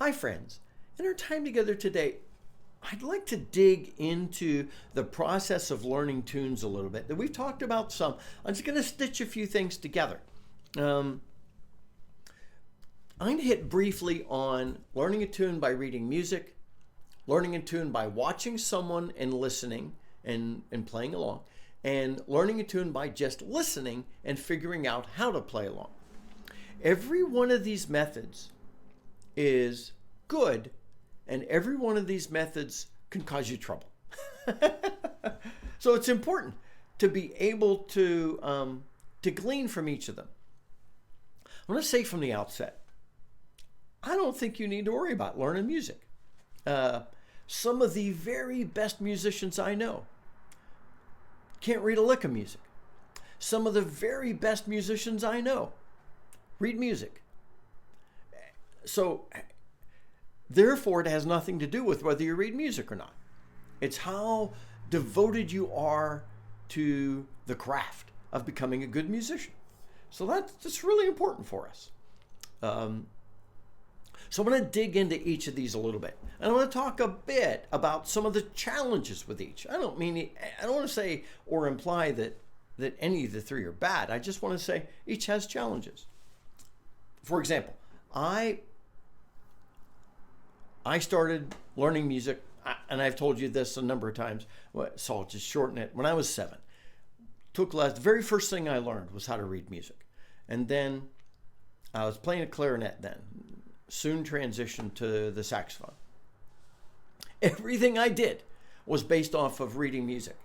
Hi, friends. In our time together today, I'd like to dig into the process of learning tunes a little bit. That we've talked about some. I'm just going to stitch a few things together. I'm going to hit briefly on learning a tune by reading music, learning a tune by watching someone and listening and playing along, and learning a tune by just listening and figuring out how to play along. Every one of these methods is good, and every one of these methods can cause you trouble. So it's important to be able to glean from each of them. I'm going to say from the outset, I don't think you need to worry about learning music. Some of the very best musicians I know can't read a lick of music. Some of the very best musicians I know read music. So, therefore, it has nothing to do with whether you read music or not. It's how devoted you are to the craft of becoming a good musician. So that's really important for us. So I'm going to dig into each of these a little bit. And I want to talk a bit about some of the challenges with each. I don't want to say or imply that any of the three are bad. I just want to say each has challenges. For example, I started learning music, and I've told you this a number of times, so I'll just shorten it. When I was 7, the very first thing I learned was how to read music. And then I was playing a clarinet then, soon transitioned to the saxophone. Everything I did was based off of reading music,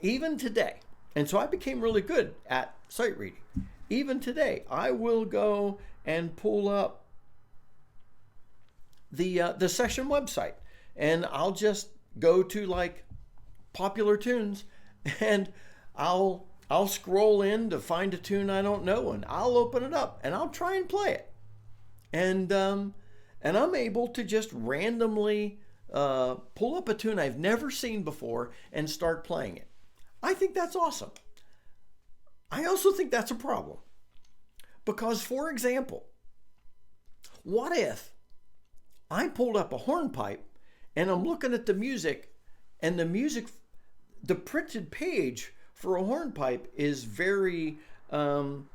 even today. And so I became really good at sight reading. Even today, I will go and pull up the session website, and I'll just go to like popular tunes, and I'll scroll in to find a tune I don't know, and I'll open it up and I'll try and play it, and I'm able to just randomly pull up a tune I've never seen before and start playing it. I think that's awesome. I also think that's a problem, because, for example, what if I pulled up a hornpipe and I'm looking at the music, and the printed page for a hornpipe is very, think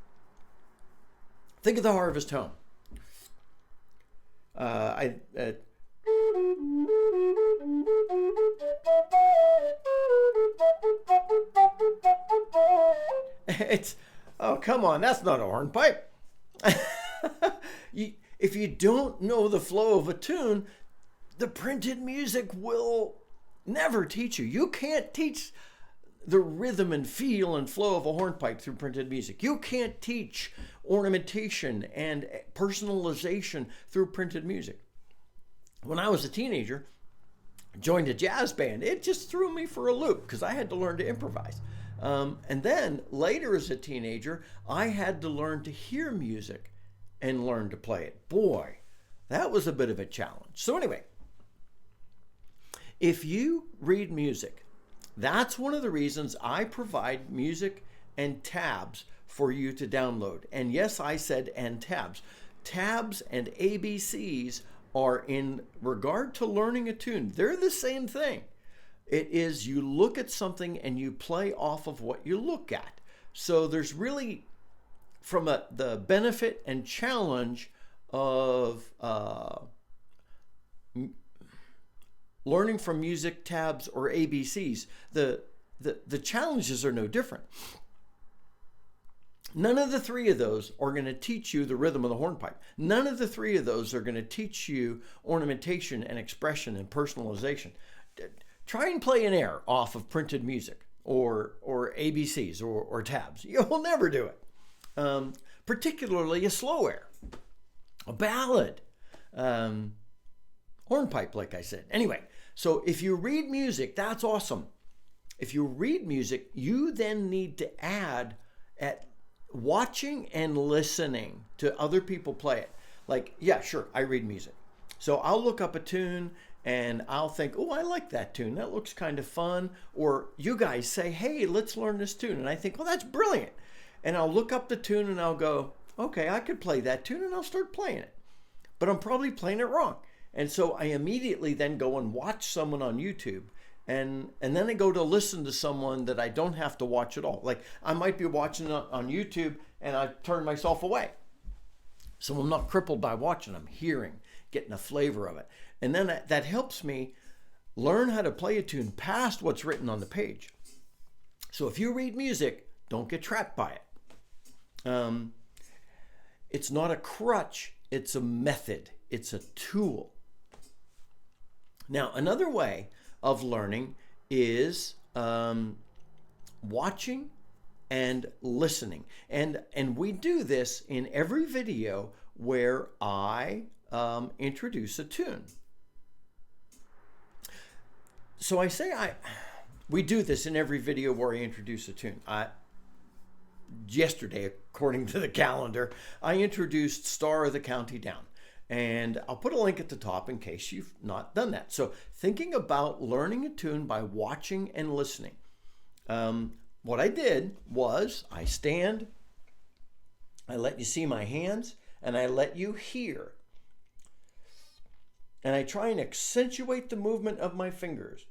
of the Harvest Home. Oh, come on, that's not a hornpipe. If you don't know the flow of a tune, the printed music will never teach you. You can't teach the rhythm and feel and flow of a hornpipe through printed music. You can't teach ornamentation and personalization through printed music. When I was a teenager, I joined a jazz band. It just threw me for a loop because I had to learn to improvise. And then later as a teenager, I had to learn to hear music and learn to play it. Boy, that was a bit of a challenge. So anyway, if you read music, that's one of the reasons I provide music and tabs for you to download. And yes, I said and tabs. Tabs and ABCs are in regard to learning a tune. They're the same thing. It is you look at something and you play off of what you look at. So there's really, from the benefit and challenge of learning from music, tabs, or ABCs, the challenges are no different. None of the three of those are going to teach you the rhythm of the hornpipe. None of the three of those are going to teach you ornamentation and expression and personalization. Try and play an air off of printed music or ABCs or tabs. You'll never do it. Particularly a slow air, a ballad, hornpipe, like I said. Anyway, so if you read music, that's awesome. If you read music, you then need to add at watching and listening to other people play it. Like, yeah, sure, I read music. So I'll look up a tune and I'll think, oh, I like that tune. That looks kind of fun. Or you guys say, hey, let's learn this tune. And I think, well, that's brilliant. And I'll look up the tune and I'll go, okay, I could play that tune, and I'll start playing it. But I'm probably playing it wrong. And so I immediately then go and watch someone on YouTube. And then I go to listen to someone that I don't have to watch at all. Like I might be watching on YouTube and I turn myself away. So I'm not crippled by watching, I'm hearing, getting a flavor of it. And then that helps me learn how to play a tune past what's written on the page. So if you read music, don't get trapped by it. It's not a crutch, it's a method, it's a tool. Now, another way of learning is watching and listening. And we do this in every video where I introduce a tune. So I say we do this in every video where I introduce a tune. Yesterday, according to the calendar, I introduced Star of the County Down. And I'll put a link at the top in case you've not done that. So thinking about learning a tune by watching and listening. What I did was I stand, I let you see my hands, and I let you hear. And I try and accentuate the movement of my fingers.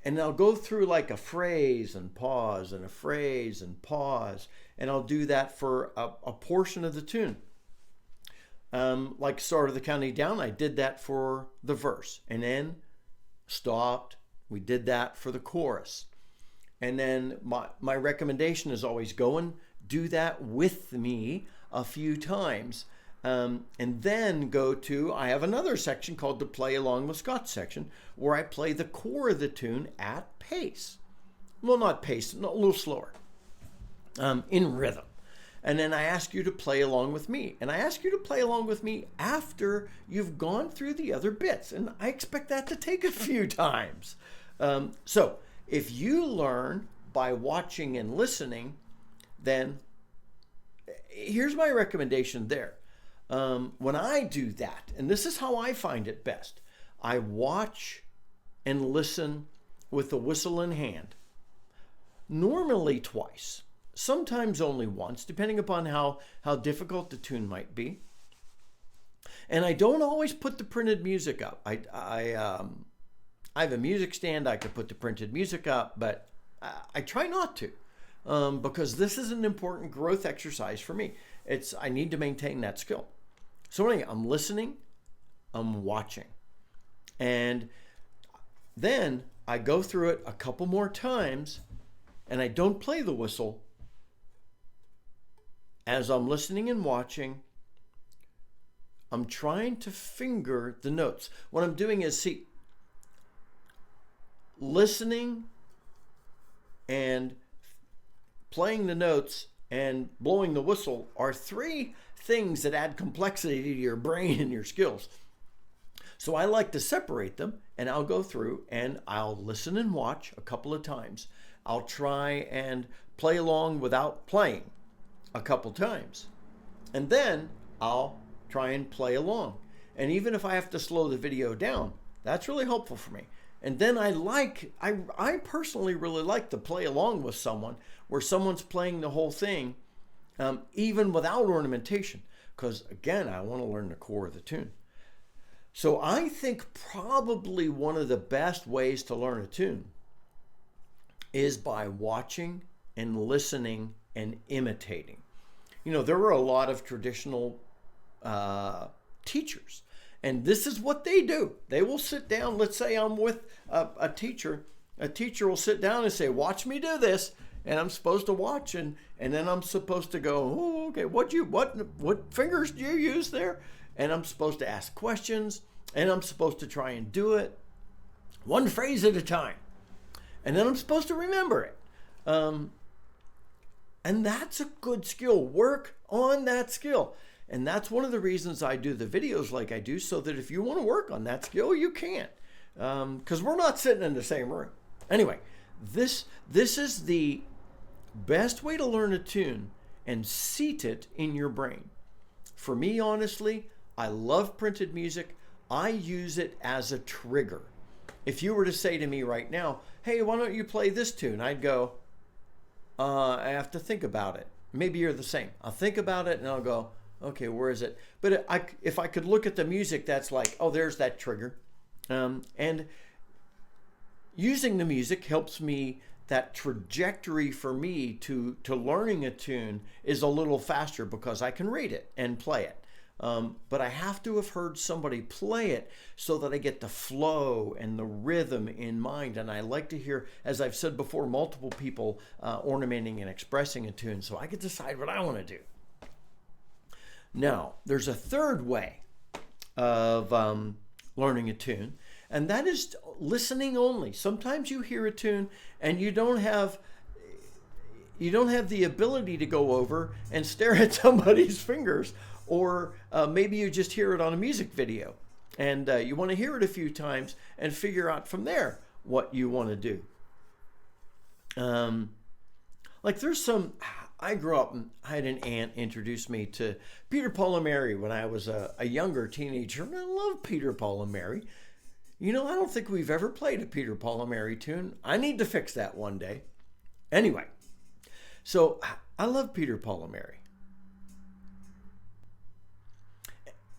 And I'll go through like a phrase and pause and a phrase and pause. And I'll do that for a portion of the tune. Like Star of the County Down, I did that for the verse. And then stopped. We did that for the chorus. And then my recommendation is always go and do that with me a few times. And then go to, I have another section called the Play Along with Scott section, where I play the core of the tune at pace. Well, not pace, a little slower, in rhythm. And then I ask you to play along with me. And I ask you to play along with me after you've gone through the other bits. And I expect that to take a few times. So if you learn by watching and listening, then here's my recommendation there. When I do that, and this is how I find it best, I watch and listen with the whistle in hand, normally twice, sometimes only once, depending upon how difficult the tune might be. And I don't always put the printed music up. I have a music stand, I could put the printed music up, but I try not to, because this is an important growth exercise for me. I need to maintain that skill. So anyway, I'm listening, I'm watching. And then I go through it a couple more times and I don't play the whistle. As I'm listening and watching, I'm trying to finger the notes. What I'm doing is, listening and playing the notes and blowing the whistle are three things that add complexity to your brain and your skills. So I like to separate them, and I'll go through and I'll listen and watch a couple of times. I'll try and play along without playing a couple times. And then I'll try and play along. And even if I have to slow the video down, that's really helpful for me. And then I personally really like to play along with someone where someone's playing the whole thing, even without ornamentation, because again, I want to learn the core of the tune. So I think probably one of the best ways to learn a tune is by watching and listening and imitating. You know, there are a lot of traditional teachers, and this is what they do. They will sit down, let's say I'm with a teacher. A teacher will sit down and say, watch me do this. And I'm supposed to watch, and then I'm supposed to go, oh, okay, what fingers do you use there? And I'm supposed to ask questions, and I'm supposed to try and do it one phrase at a time. And then I'm supposed to remember it. And that's a good skill. Work on that skill. And that's one of the reasons I do the videos like I do, so that if you want to work on that skill, you can. Because we're not sitting in the same room. Anyway, this is the best way to learn a tune and seat it in your brain. For me, honestly, I love printed music. I use it as a trigger. if you were to say to me right now, hey, why don't you play this tune? I'd go, I have to think about it. Maybe you're the same. I'll think about it and I'll go, okay, where is it? But if I could look at the music, that's like, oh, there's that trigger. And using the music helps me, that trajectory for me to learning a tune is a little faster because I can read it and play it. But I have to have heard somebody play it so that I get the flow and the rhythm in mind. And I like to hear, as I've said before, multiple people ornamenting and expressing a tune so I can decide what I want to do. Now, there's a third way of learning a tune, and that is listening only. Sometimes you hear a tune and you don't have the ability to go over and stare at somebody's fingers, or maybe you just hear it on a music video and you want to hear it a few times and figure out from there what you want to do. Like there's some, I grew up and I had an aunt introduce me to Peter, Paul and Mary when I was a younger teenager, and I love Peter, Paul and Mary. You know, I don't think we've ever played a Peter, Paul and Mary tune. I need to fix that one day. Anyway, so I love Peter, Paul and Mary.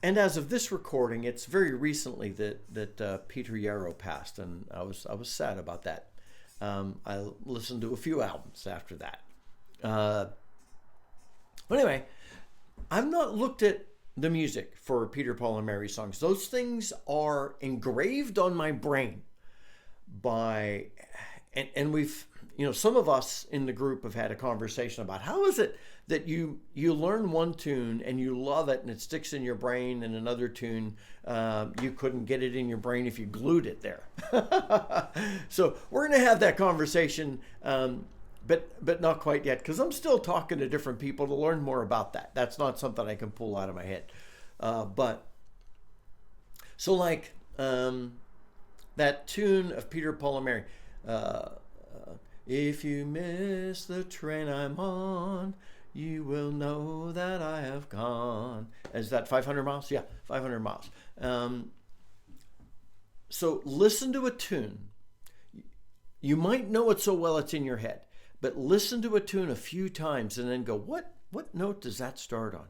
And as of this recording, it's very recently that Peter Yarrow passed, and I was sad about that. I listened to a few albums after that. But anyway, I've not looked at the music for Peter, Paul, and Mary songs. Those things are engraved on my brain by, and we've, you know, some of us in the group have had a conversation about how is it that you learn one tune and you love it and it sticks in your brain, and another tune, you couldn't get it in your brain if you glued it there. So we're going to have that conversation, but not quite yet, because I'm still talking to different people to learn more about that. That's not something I can pull out of my head. But so like that tune of Peter, Paul, and Mary, if you miss the train I'm on, you will know that I have gone. Is that 500 miles? Yeah, 500 miles. So listen to a tune. You might know it so well it's in your head, but listen to a tune a few times and then go, what note does that start on?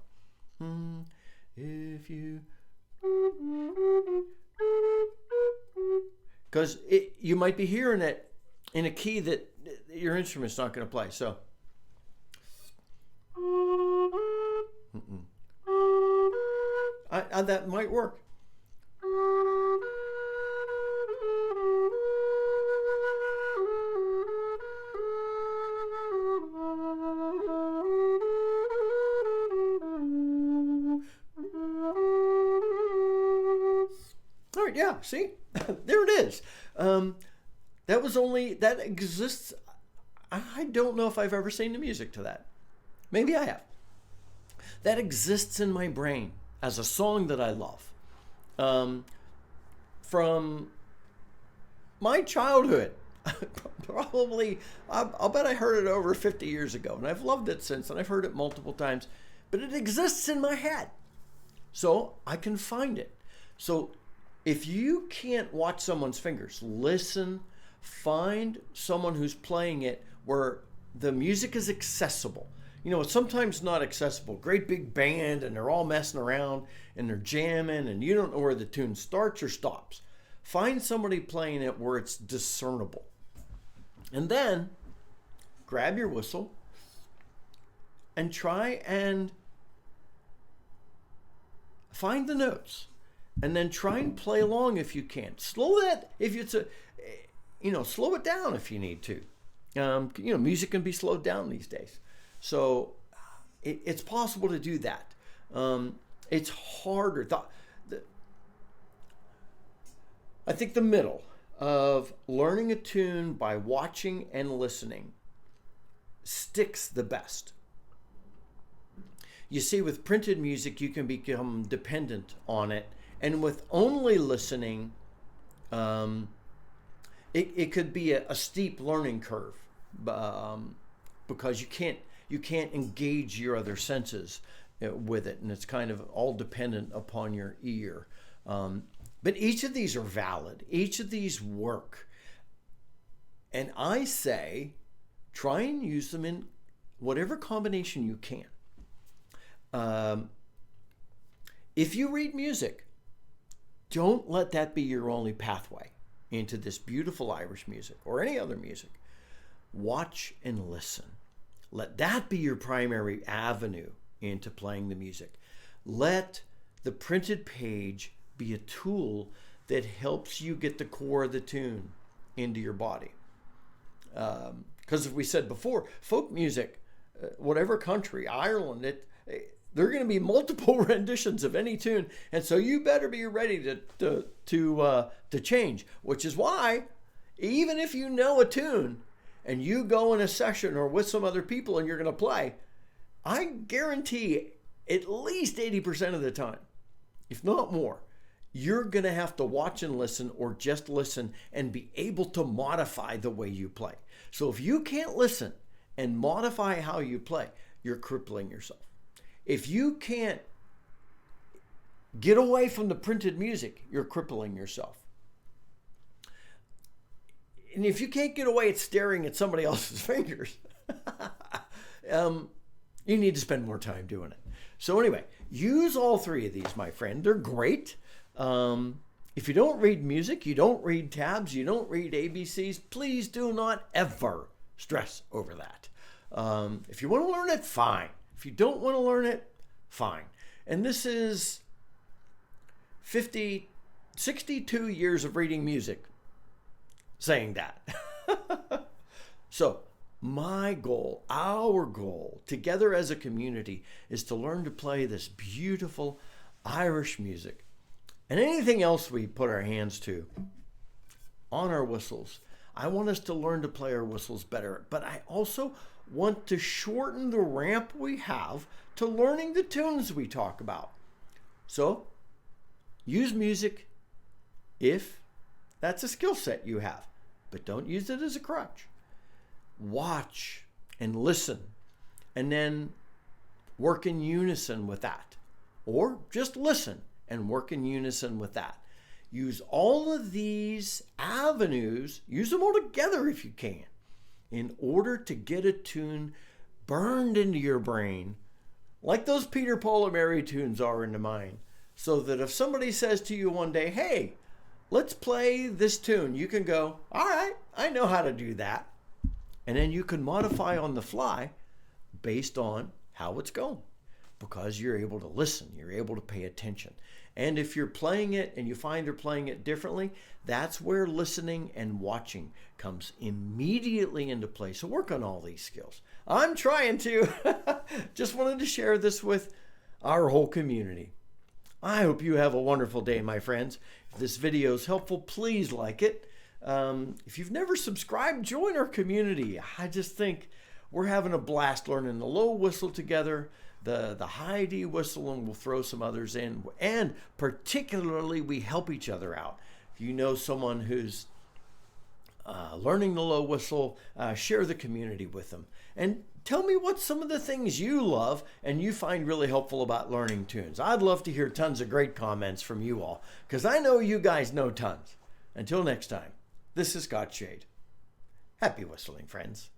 If you... Because you might be hearing it in a key that your instrument's not going to play. So... that might work. All right, yeah, see? There it is. That exists. I don't know if I've ever seen the music to that. Maybe I have. That exists in my brain as a song that I love. From my childhood. Probably, I'll bet I heard it over 50 years ago, and I've loved it since, and I've heard it multiple times, but it exists in my head. So I can find it. So if you can't watch someone's fingers, listen, find someone who's playing it where the music is accessible. You know, it's sometimes not accessible. Great big band, and they're all messing around, and they're jamming, and you don't know where the tune starts or stops. Find somebody playing it where it's discernible. And then grab your whistle and try and find the notes. And then try and play along if you can. Slow that, if it's slow it down if you need to. Music can be slowed down these days. So it's possible to do that. It's harder. I think the middle of learning a tune by watching and listening sticks the best. You see, with printed music, you can become dependent on it. And with only listening, it could be a steep learning curve because you can't engage your other senses with it, and it's kind of all dependent upon your ear. But each of these are valid. Each of these work. And I say, try and use them in whatever combination you can. If you read music, don't let that be your only pathway into this beautiful Irish music or any other music. Watch and listen. Let that be your primary avenue into playing the music. Let the printed page be a tool that helps you get the core of the tune into your body. Because as we said before, folk music, whatever country, Ireland, there are going to be multiple renditions of any tune, and so you better be ready to change. Which is why, even if you know a tune and you go in a session or with some other people and you're going to play, I guarantee at least 80% of the time, if not more, you're going to have to watch and listen or just listen and be able to modify the way you play. So if you can't listen and modify how you play, you're crippling yourself. If you can't get away from the printed music, you're crippling yourself. And if you can't get away at staring at somebody else's fingers, you need to spend more time doing it. So anyway, use all three of these, my friend. They're great. If you don't read music, you don't read tabs, you don't read ABCs, please do not ever stress over that. If you want to learn it, fine. If you don't want to learn it, fine. And this is 62 years of reading music saying that. So my goal, our goal, together as a community, is to learn to play this beautiful Irish music and anything else we put our hands to on our whistles. I want us to learn to play our whistles better, but I also want to shorten the ramp we have to learning the tunes we talk about. So use music if that's a skill set you have, but don't use it as a crutch. Watch and listen, and then work in unison with that. Or just listen and work in unison with that. Use all of these avenues, use them all together if you can, in order to get a tune burned into your brain, like those Peter, Paul, and Mary tunes are into mine, so that if somebody says to you one day, hey, let's play this tune, you can go, all right, I know how to do that. And then you can modify on the fly based on how it's going, because you're able to listen, you're able to pay attention. And if you're playing it and you find you're playing it differently, that's where listening and watching comes immediately into play. So work on all these skills. I'm trying to. Just wanted to share this with our whole community. I hope you have a wonderful day, my friends. If this video is helpful, please like it. If you've never subscribed, join our community. I just think we're having a blast learning the low whistle together, the high D whistle, and we'll throw some others in. And particularly, we help each other out. If you know someone who's learning the low whistle, share the community with them. And tell me what some of the things you love and you find really helpful about learning tunes. I'd love to hear tons of great comments from you all, because I know you guys know tons. Until next time, this is Scott Shade. Happy whistling, friends.